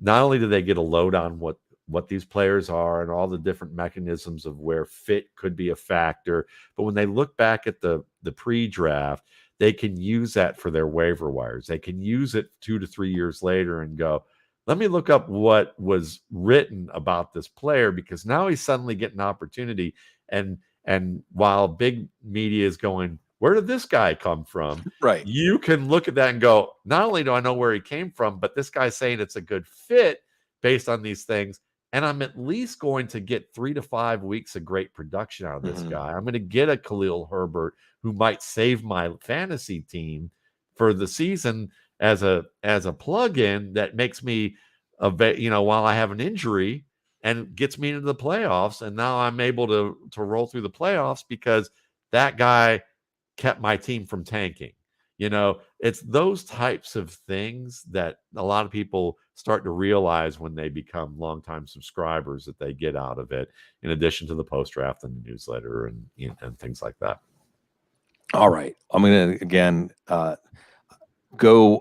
not only do they get a load on what these players are and all the different mechanisms of where fit could be a factor, but when they look back at the pre-draft, they can use that for their waiver wires. They can use it 2 to 3 years later and go, let me look up what was written about this player, because now he's suddenly getting opportunity. And while big media is going, where did this guy come from? Right. You can look at that and go, not only do I know where he came from, but this guy's saying it's a good fit based on these things. And I'm at least going to get 3 to 5 weeks of great production out of this guy. I'm going to get a Khalil Herbert who might save my fantasy team for the season as a plug-in that makes me, while I have an injury, and gets me into the playoffs. And now I'm able to roll through the playoffs because that guy kept my team from tanking. It's those types of things that a lot of people start to realize when they become longtime subscribers that they get out of it, in addition to the post-draft and the newsletter and things like that. All right. I'm going to, again, go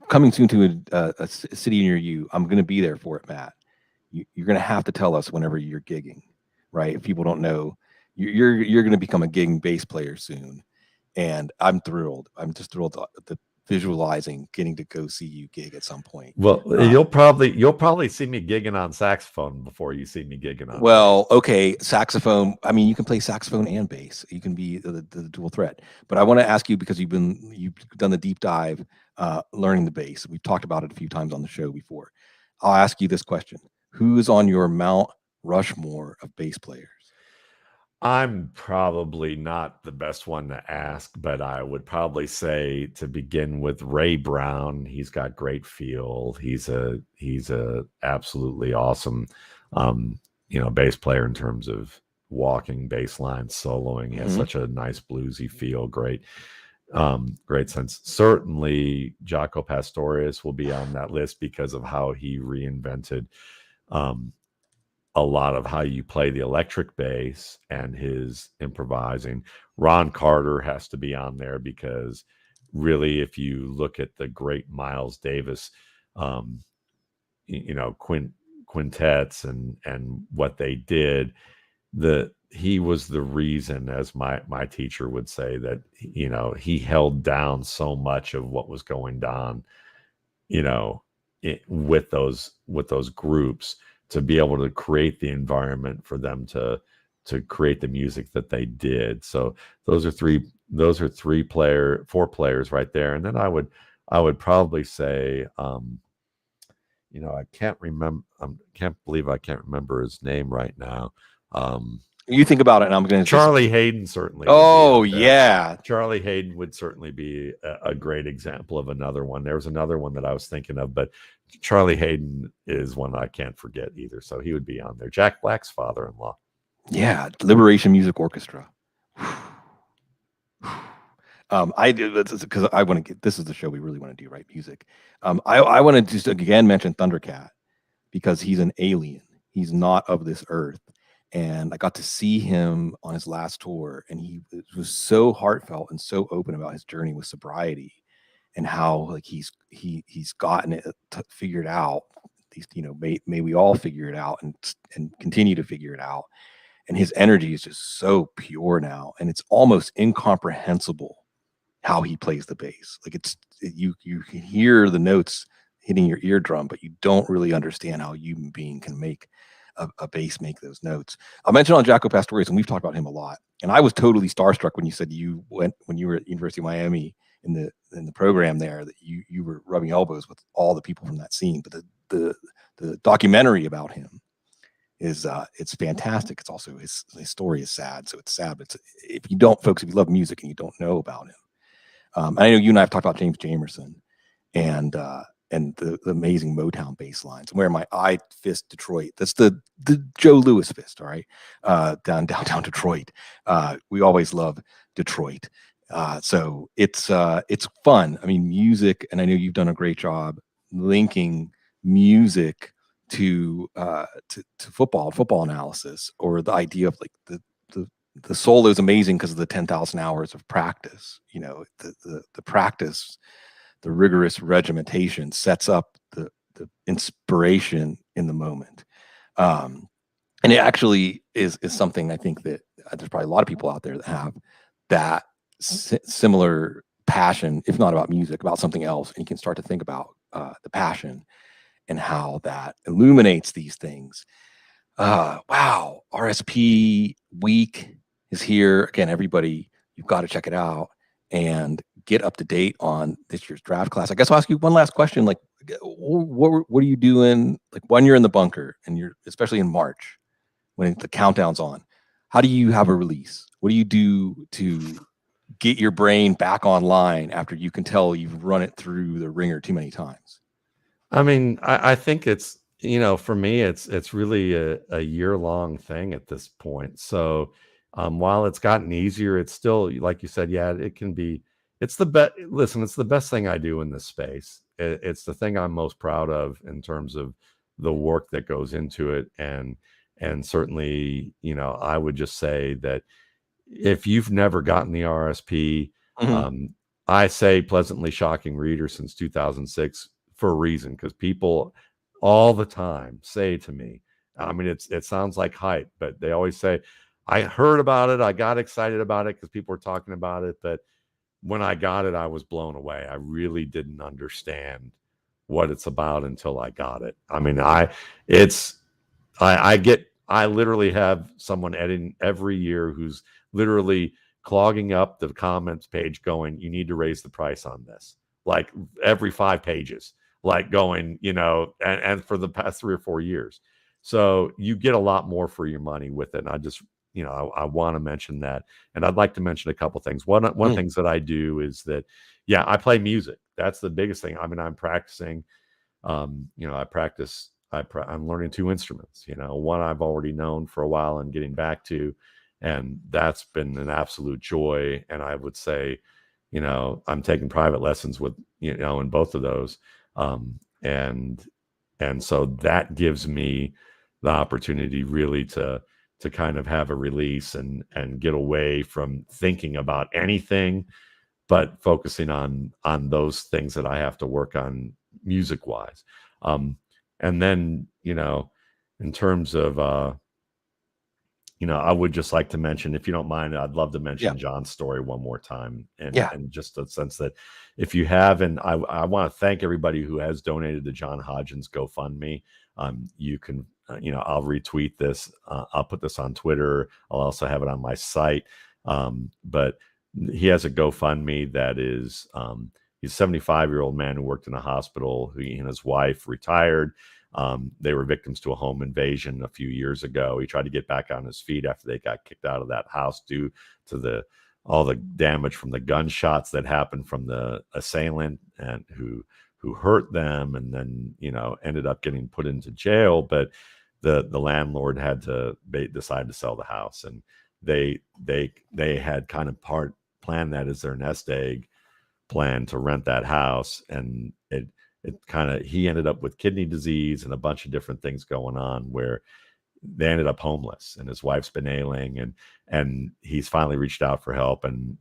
coming soon to a city near you. I'm going to be there for it, Matt. You're going to have to tell us whenever you're gigging, right? If people don't know, you're going to become a gigging bass player soon. And I'm thrilled. I'm just thrilled to visualizing getting to go see you gig at some point. Well, you'll probably see me gigging on saxophone before you see me gigging on bass. Okay, saxophone. I mean, you can play saxophone and bass. You can be the dual threat. But I want to ask you, because you've done the deep dive, learning the bass. We've talked about it a few times on the show before. I'll ask you this question: who's on your Mount Rushmore of bass players? I'm probably not the best one to ask, but I would probably say, to begin with, Ray Brown. He's got great feel. He's a absolutely awesome, bass player in terms of walking bass lines, soloing. He has such a nice bluesy feel. Great sense. Certainly, Jaco Pastorius will be on that list because of how he reinvented a lot of how you play the electric bass and his improvising. Ron Carter has to be on there because really, if you look at the great Miles Davis, quintets and what they did, he was the reason, as my teacher would say, that, he held down so much of what was going on, with those groups, to be able to create the environment for them to create the music that they did. So those are four players right there. And then I would probably say, I can't believe I can't remember his name right now. You think about it, and I'm going to Charlie Hayden certainly. Oh yeah, Charlie Hayden would certainly be a great example of another one. There was another one that I was thinking of, but Charlie Hayden is one I can't forget either. So he would be on there. Jack Black's father-in-law. Yeah, Liberation Music Orchestra. I do because I want to get. This is the show we really want to do, right? Music. I want to just again mention Thundercat because he's an alien. He's not of this earth. And I got to see him on his last tour, and he was so heartfelt and so open about his journey with sobriety and how like he's gotten it figured out. At least, you know, may we all figure it out and continue to figure it out. And his energy is just so pure now, and it's almost incomprehensible how he plays the bass. Like you can hear the notes hitting your eardrum, but you don't really understand how a human being can make a bass make those notes. I'll mention on Jaco Pastorius, and we've talked about him a lot. And I was totally starstruck when you said you went when you were at University of Miami in the program there that you were rubbing elbows with all the people from that scene. But the documentary about him is it's fantastic. It's also his story is sad, so it's sad. But if you love music and you don't know about him, I know you and I have talked about James Jamerson and the amazing Motown bass lines. Where my eye fist Detroit. That's the Joe Louis fist. All right, downtown Detroit. We always love Detroit. So it's fun. I mean, music, and I know you've done a great job linking music to football analysis, or the idea of like the solo is amazing because of the 10,000 hours of practice. You know, the practice, the rigorous regimentation sets up the inspiration in the moment. And it actually is something I think that there's probably a lot of people out there that have that similar passion, if not about music, about something else. And you can start to think about the passion and how that illuminates these things. Wow, RSP week is here. Again, everybody, you've got to check it out and get up to date on this year's draft class. I guess I'll ask you one last question. Like, what are you doing? Like when you're in the bunker and you're, especially in March, when the countdown's on, how do you have a release? What do you do to get your brain back online after you can tell you've run it through the ringer too many times? I mean, I think it's, you know, for me, it's really a year-long thing at this point. So while it's gotten easier, it's still, like you said, yeah, it can be, it's the best, listen, it's the best thing I do in this space. It's the thing I'm most proud of in terms of the work that goes into it. And certainly, you know, I would just say that if you've never gotten the RSP, I say pleasantly shocking reader since 2006 for a reason, because people all the time say to me, I mean, it sounds like hype, but they always say, I heard about it, I got excited about it because people were talking about it, but when I got it, I was blown away. I really didn't understand what it's about until I got it. I mean, I literally have someone editing every year who's literally clogging up the comments page going, you need to raise the price on this, like every 5 pages, like going, you know, and for the past 3 or 4 years. So you get a lot more for your money with it. And I just, you know, I want to mention that. And I'd like to mention a couple things. One things that I do is that, yeah, I play music. That's the biggest thing. I mean, I'm practicing, you know, I'm learning 2 instruments, you know, one I've already known for a while and getting back to, and that's been an absolute joy. And I would say, you know, I'm taking private lessons with, you know, in both of those. And so that gives me the opportunity really to kind of have a release and get away from thinking about anything, but focusing on those things that I have to work on music wise. And then, you know, in terms of, you know, I would just like to mention, if you don't mind, I'd love to mention John's story one more time. And just a sense that if you haven't, I want to thank everybody who has donated to John Hodgins GoFundMe. You can, you know, I'll retweet this. I'll put this on Twitter. I'll also have it on my site. But he has a GoFundMe that is, he's a 75-year-old man who worked in a hospital. He and his wife retired. They were victims to a home invasion a few years ago. He tried to get back on his feet after they got kicked out of that house due to all the damage from the gunshots that happened from the assailant and who hurt them, and then, you know, ended up getting put into jail. But the landlord had to decide to sell the house, and they had kind of planned that as their nest egg plan to rent that house, and it kind of, he ended up with kidney disease and a bunch of different things going on where they ended up homeless, and his wife's been ailing, and he's finally reached out for help. And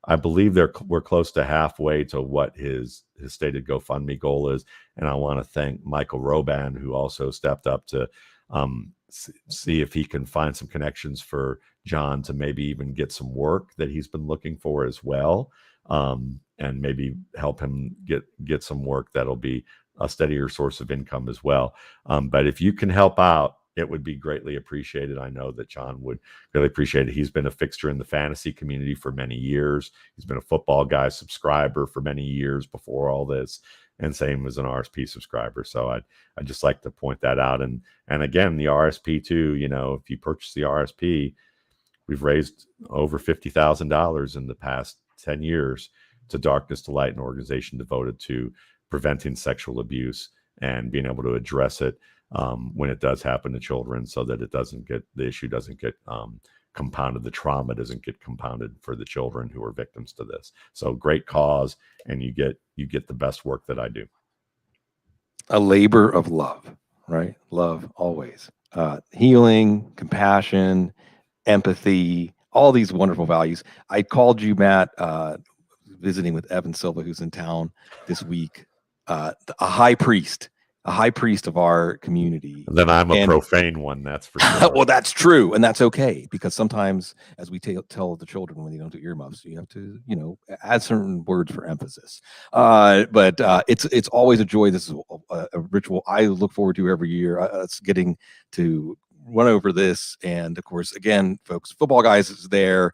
I believe we're close to halfway to what his stated GoFundMe goal is. And I want to thank Michael Roban, who also stepped up to see if he can find some connections for John to maybe even get some work that he's been looking for as well, and maybe help him get some work that'll be a steadier source of income as well. But if you can help out, it would be greatly appreciated. I know that John would really appreciate it. He's been a fixture in the fantasy community for many years. He's been a Footballguys subscriber for many years before all this, and same as an RSP subscriber. So I'd just like to point that out. And again, the RSP too, if you purchase the RSP, we've raised over $50,000 in the past 10 years to Darkness to Light, an organization devoted to preventing sexual abuse and being able to address it when it does happen to children, so that the issue doesn't get compounded, the trauma doesn't get compounded for the children who are victims to this. So great cause, and you get the best work that I do. A labor of love, right? Love always. Healing, compassion, empathy, all these wonderful values. I called you, Matt, visiting with Evan Silva, who's in town this week, a high priest of our community. Then I'm a profane one, that's for sure. Well, that's true, and that's okay, because sometimes, as we tell the children when they don't do earmuffs, you have to, add certain words for emphasis. But it's always a joy. This is a ritual I look forward to every year. It's getting to run over this, and of course, again, folks, Footballguys is there.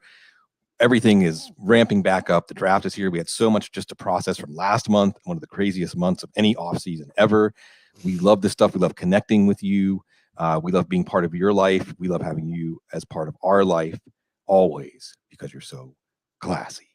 Everything is ramping back up. The draft is here. We had so much just to process from last month, one of the craziest months of any offseason ever. We love this stuff. We love connecting with you. We love being part of your life. We love having you as part of our life always, because you're so classy.